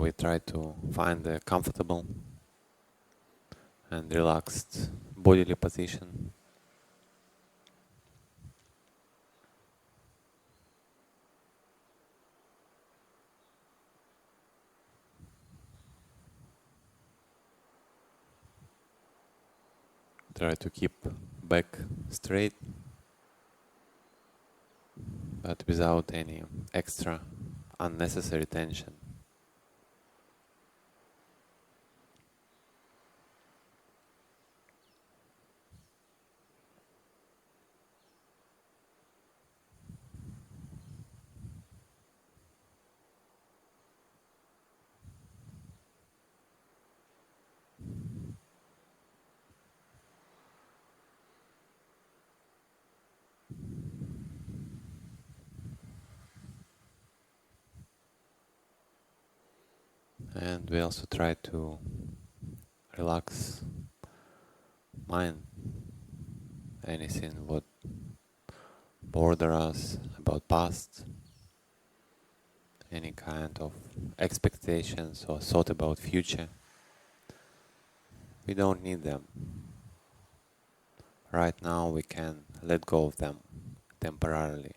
we try to find a comfortable and relaxed bodily position. Try to keep back straight, but without any extra unnecessary tension. And we also try to relax mind, anything what bother us about past, any kind of expectations or thought about future. We don't need them. Right now we can let go of them temporarily.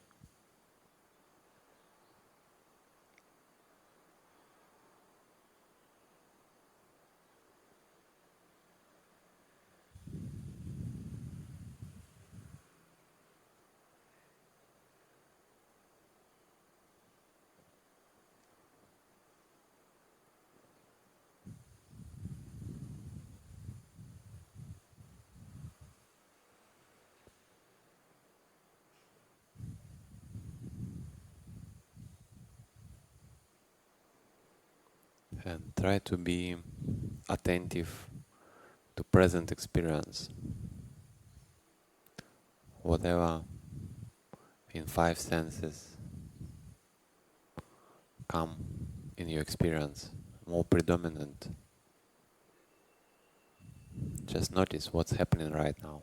And try to be attentive to present experience. Whatever in five senses come in your experience, more predominant. Just notice what's happening right now.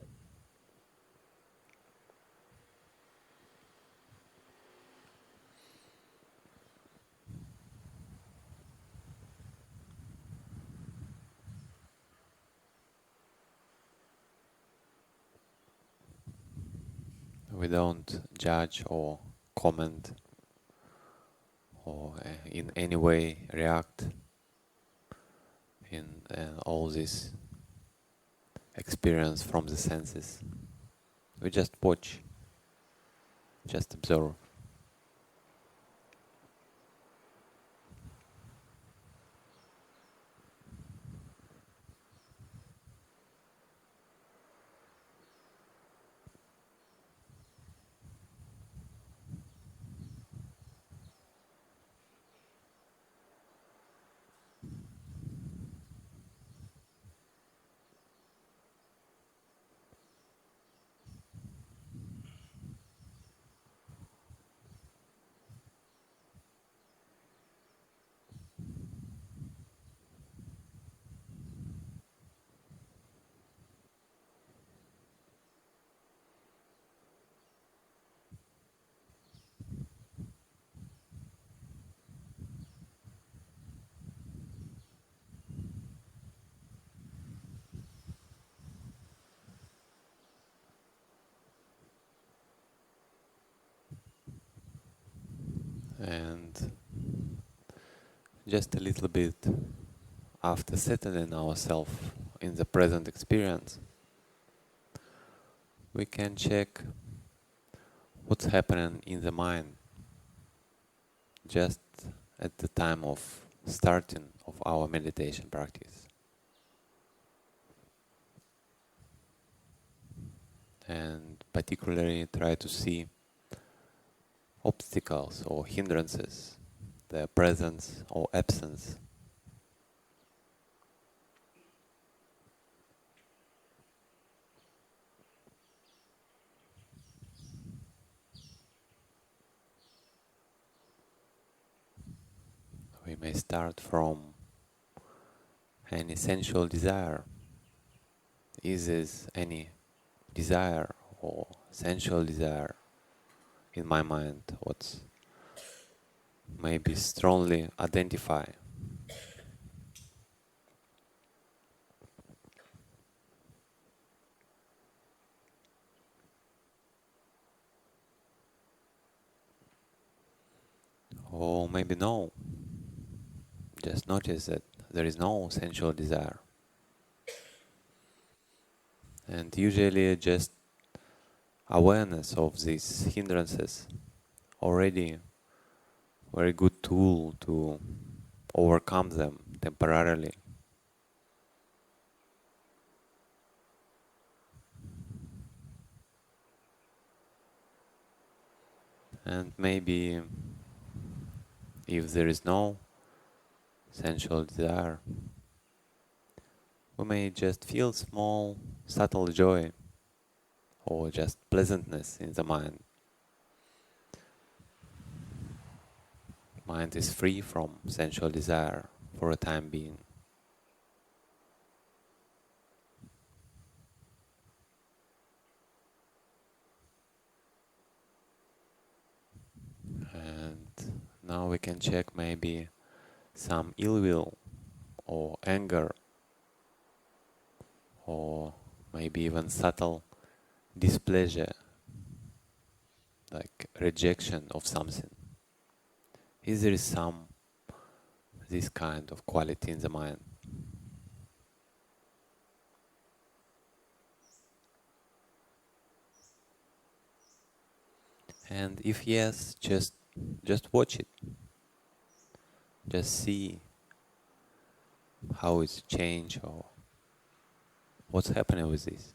We don't judge or comment or in any way react in all this experience from the senses. We just watch, just observe. And just a little bit after settling ourselves in the present experience, we can check what's happening in the mind just at the time of starting of our meditation practice. And particularly try to see obstacles or hindrances, their presence or absence. We may start from an essential desire. Is this any desire or sensual desire in my mind? What's maybe strongly identify Or maybe no. Just notice that there is no sensual desire. And usually just awareness of these hindrances already very good tool to overcome them temporarily. And maybe if there is no sensual desire, we may just feel small, subtle joy or just pleasantness in the mind. Mind is free from sensual desire for a time being. And now we can check maybe some ill will or anger or maybe even subtle displeasure, like rejection of something. Is there some this kind of quality in the mind? And if yes, just watch it. Just see how it's changed or what's happening with this.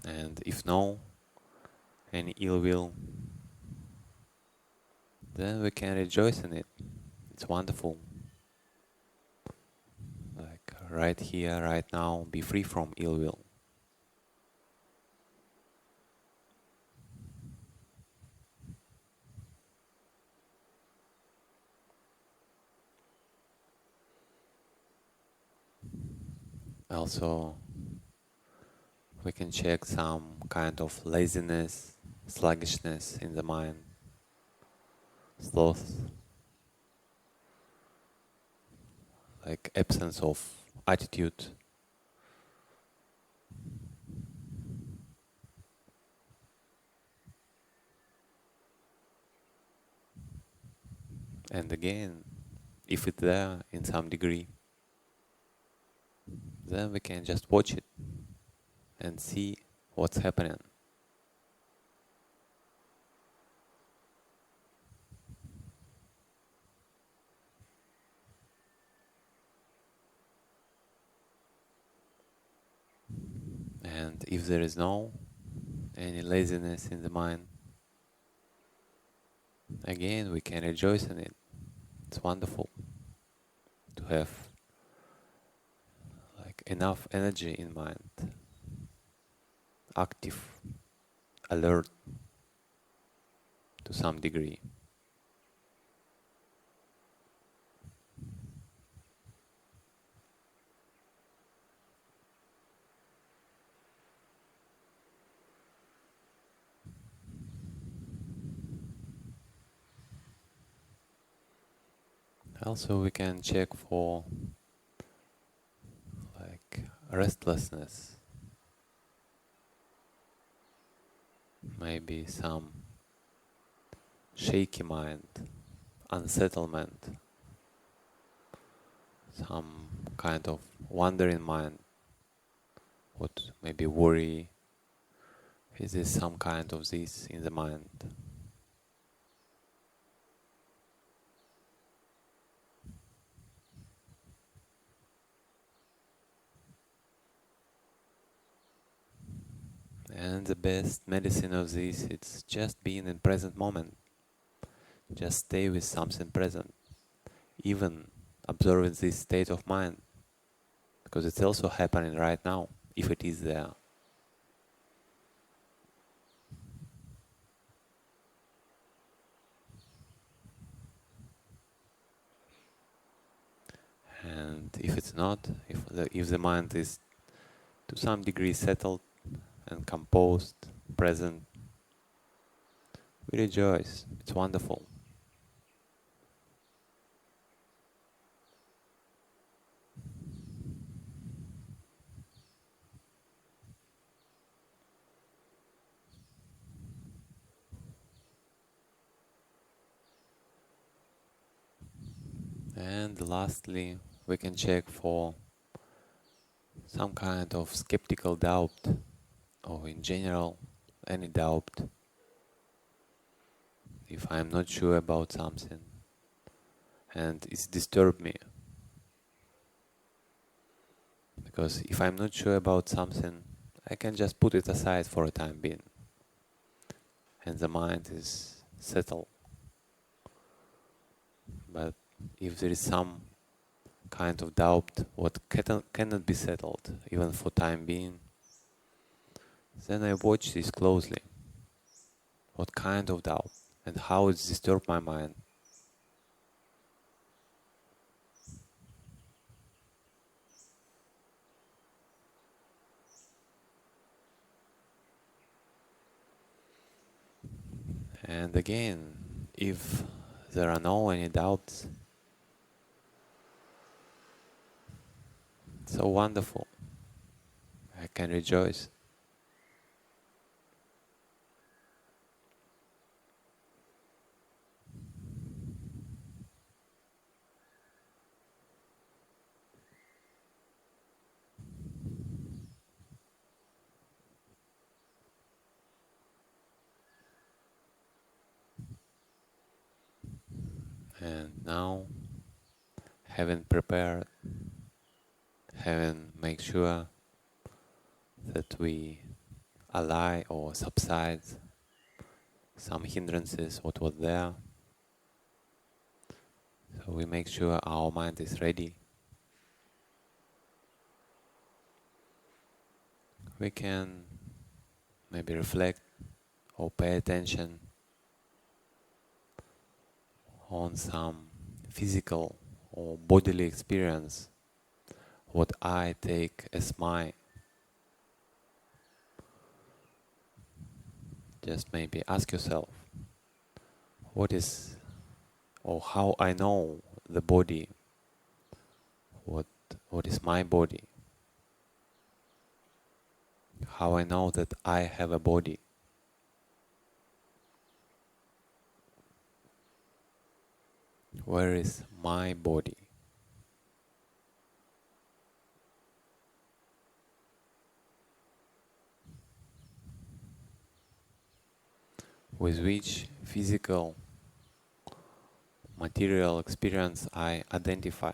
And if no, any ill will, then we can rejoice in it. It's wonderful. Like right here, right now, be free from ill will. Also, we can check some kind of laziness, sluggishness in the mind, sloth, like absence of attitude. And again, if it's there in some degree, then we can just watch it and see what's happening. And if there is no any laziness in the mind, again we can rejoice in it. It's wonderful to have like enough energy in mind, active, alert to some degree. Also we can check for like restlessness, maybe some shaky mind, unsettlement, some kind of wandering mind, what maybe worry. Is there some kind of this in the mind? And the best medicine of this, it's just being in present moment. Just stay with something present. Even observing this state of mind. Because it's also happening right now, if it is there. And if it's not, if the mind is to some degree settled and composed, present, we rejoice. It's wonderful. And lastly, we can check for some kind of skeptical doubt, or in general, any doubt. If I'm not sure about something and it's disturbed me, because if I'm not sure about something, I can just put it aside for a time being, and the mind is settled. But if there is some kind of doubt what cannot be settled, even for time being, then I watch this closely. What kind of doubt and how it's disturbed my mind. And again, if there are no any doubts, so wonderful. I can rejoice. And now, having prepared, having make sure that we allay or subside some hindrances what was there, so we make sure our mind is ready. We can maybe reflect or pay attention on some physical or bodily experience, what I take as mine. Just maybe ask yourself, what is or how I know the body, what is my body, how I know that I have a body. Where is my body? With which physical, material experience I identify.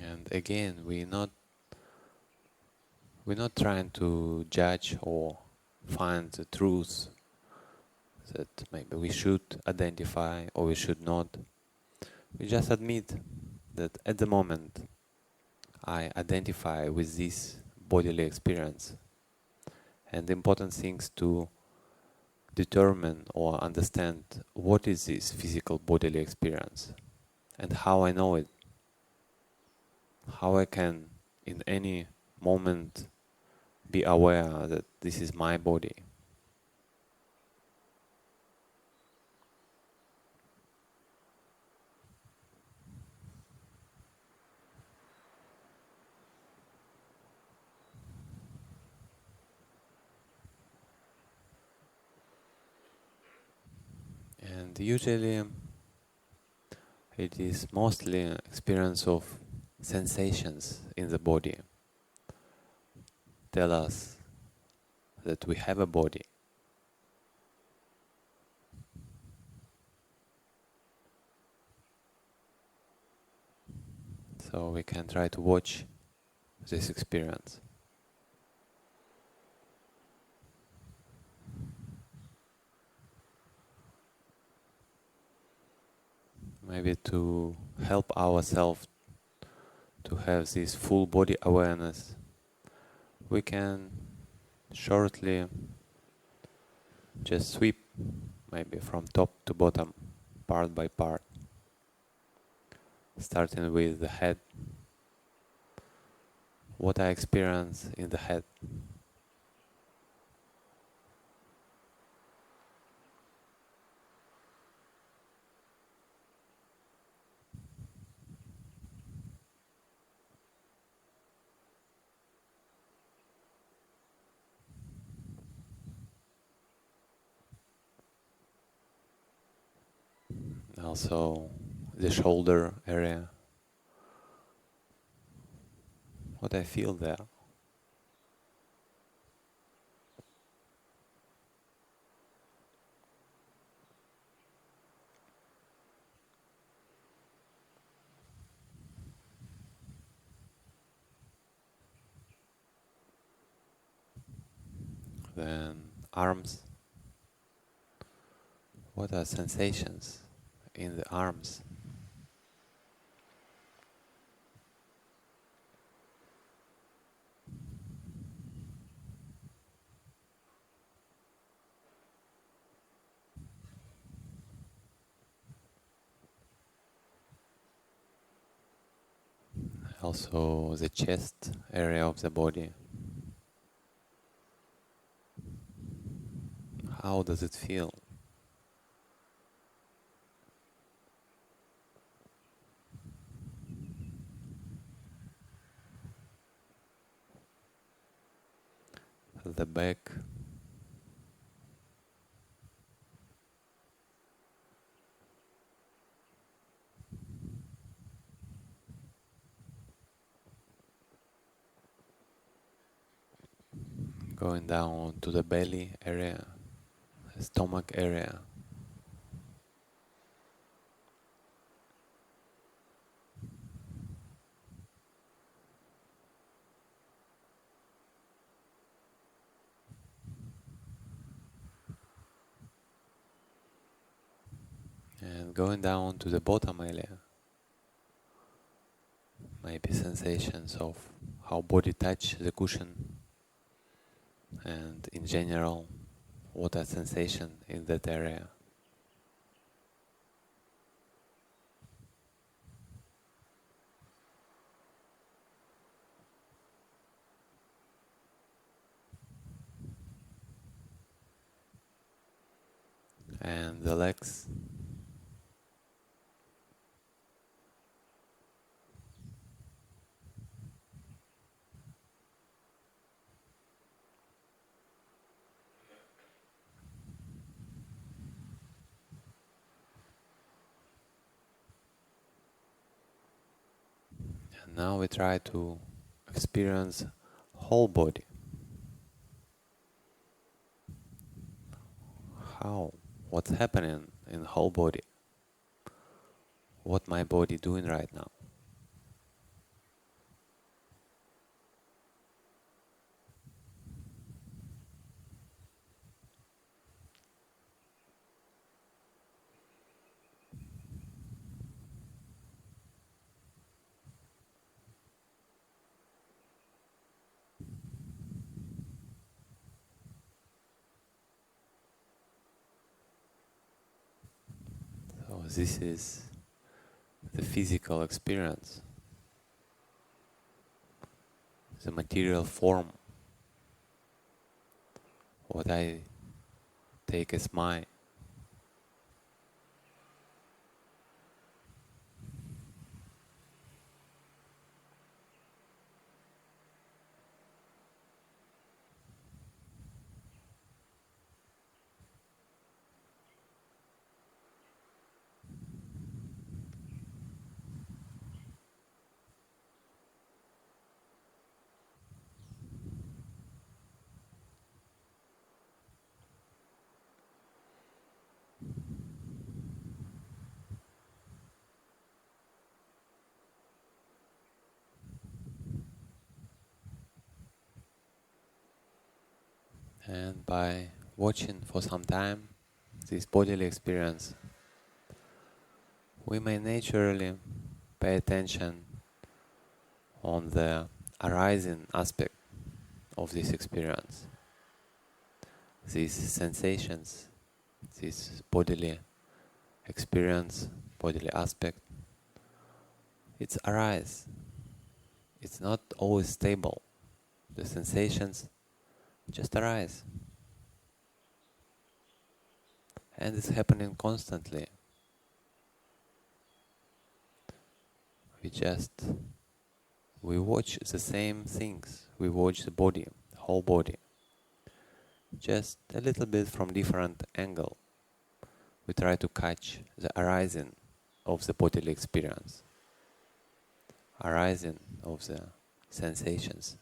And again, we're not trying to judge or find the truth that maybe we should identify or we should not. We just admit that at the moment I identify with this bodily experience. And the important things to determine or understand what is this physical bodily experience and how I know it, how I can in any moment be aware that this is my body. And usually it is mostly an experience of sensations in the body. Tell us that we have a body. So we can try to watch this experience. Maybe to help ourselves to have this full body awareness, we can shortly just sweep maybe from top to bottom, part by part, starting with the head, what I experience in the head. Also the shoulder area, what I feel there. Then arms, what are sensations in the arms? Also the chest area of the body. How does it feel? The back, going down to the belly area, the stomach area. And going down to the bottom area, maybe sensations of how body touch the cushion, and in general, what are sensations in that area. And the legs, and now we try to experience whole body. How? What's happening in the whole body? What my body doing right now? So this is the physical experience, the material form, what I take as mine. And by watching for some time this bodily experience, we may naturally pay attention on the arising aspect of this experience. These sensations, this bodily experience, bodily aspect, it's arise. It's not always stable. The sensations just arise. And it's happening constantly. We watch the same things. We watch the body, the whole body. Just a little bit from different angle. We try to catch the arising of the bodily experience, arising of the sensations.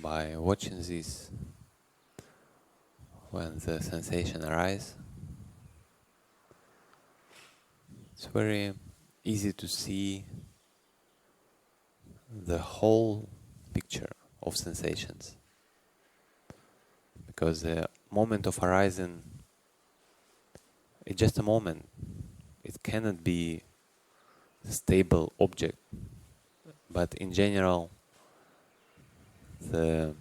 By watching this, when the sensation arises, it's very easy to see the whole picture of sensations, because the moment of arising is just a moment. It cannot be a stable object, but in general, the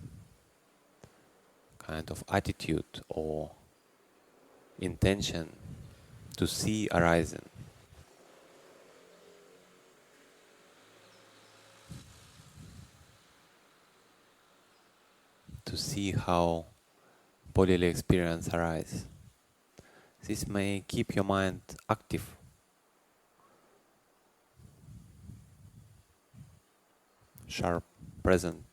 kind of attitude or intention to see arising, to see how bodily experience arises. This may keep your mind active, sharp, present.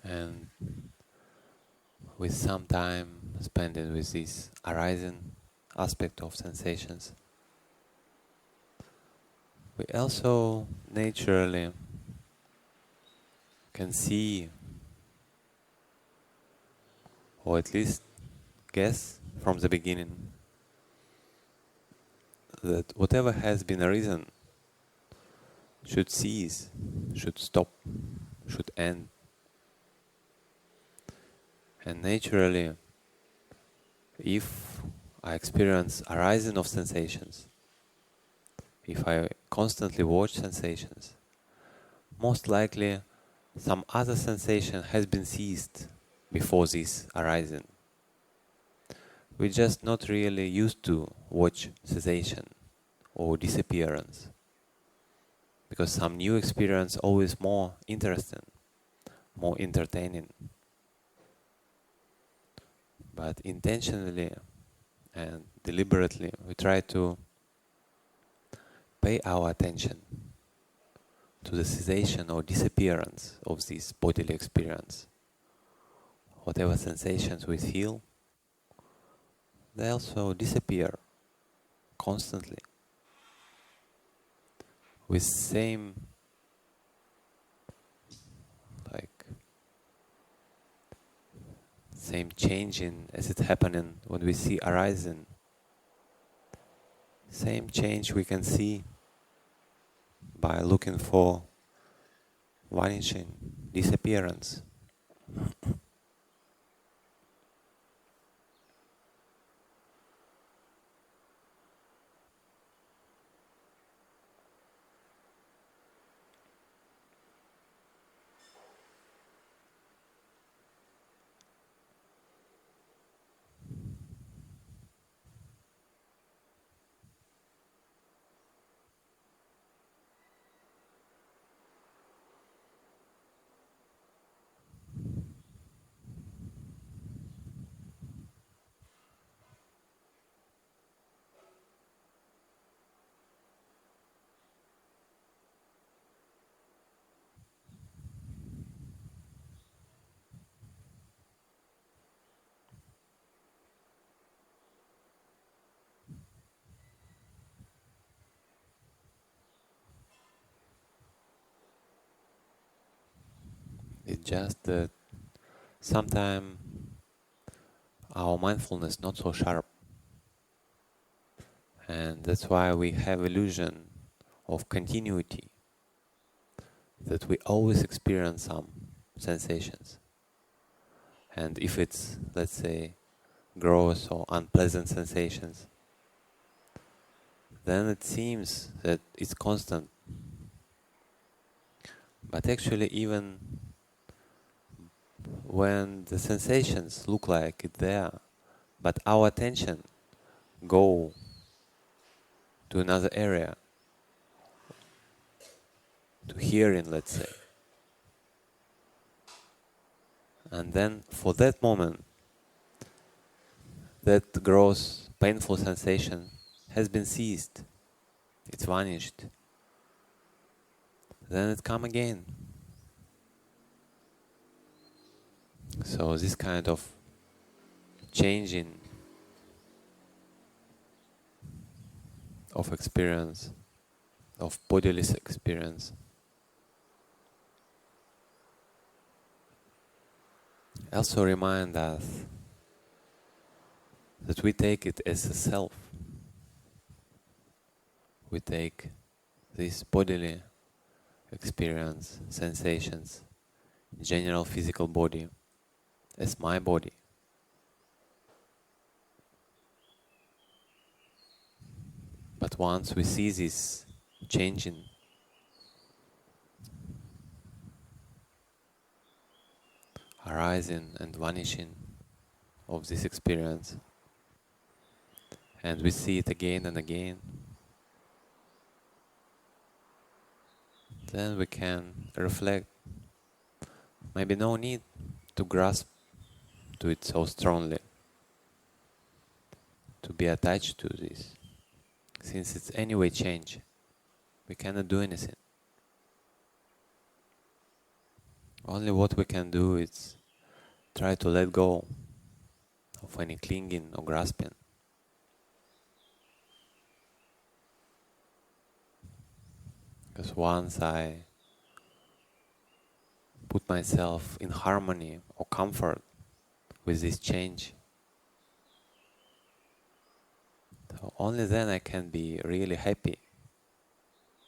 And with some time spending with this arising aspect of sensations, we also naturally can see, or at least guess from the beginning, that whatever has been arisen should cease, should stop, should end. And naturally, if I experience arising of sensations, if I constantly watch sensations, most likely some other sensation has been ceased before this arising. We're just not really used to watch cessation or disappearance, because some new experience always more interesting, more entertaining. But intentionally and deliberately we try to pay our attention to the cessation or disappearance of this bodily experience. Whatever sensations we feel, they also disappear constantly with same same changing as it's happening when we see arising. Same change we can see by looking for vanishing, disappearance. It's just that sometimes our mindfulness not so sharp, and that's why we have illusion of continuity, that we always experience some sensations. And if it's, let's say, gross or unpleasant sensations, then it seems that it's constant. But actually, even when the sensations look like it's there, but our attention go to another area, to hearing, let's say, and then for that moment, that gross, painful sensation has been seized, it's vanished. Then it come again. So this kind of changing of experience, of bodily experience, also remind us that we take it as a self. We take this bodily experience, sensations, general physical body as my body. But once we see this changing, arising and vanishing of this experience, and we see it again and again, then we can reflect. Maybe no need to grasp to it so strongly, to be attached to this. Since it's anyway change, we cannot do anything. Only what we can do is try to let go of any clinging or grasping. Because once I put myself in harmony or comfort with this change, so only then I can be really happy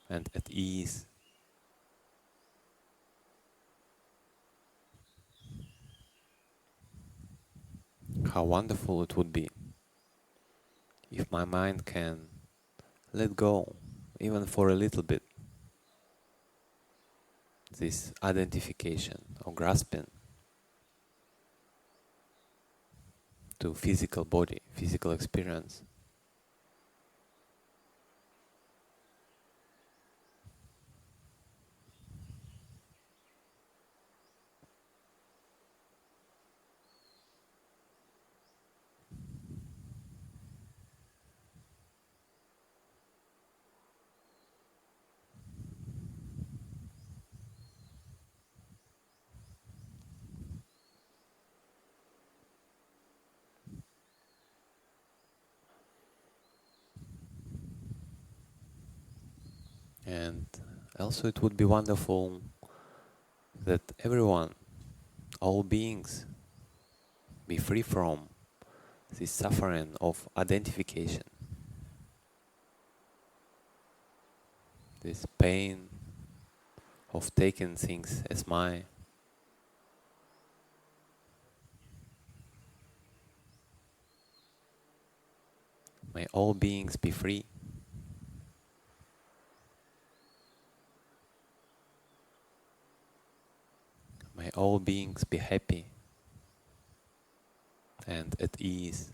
and at ease. How wonderful it would be if my mind can let go, even for a little bit, this identification or grasping to physical body, physical experience. And also it would be wonderful that everyone, all beings, be free from this suffering of identification, this pain of taking things as mine. May all beings be free. May all beings be happy and at ease.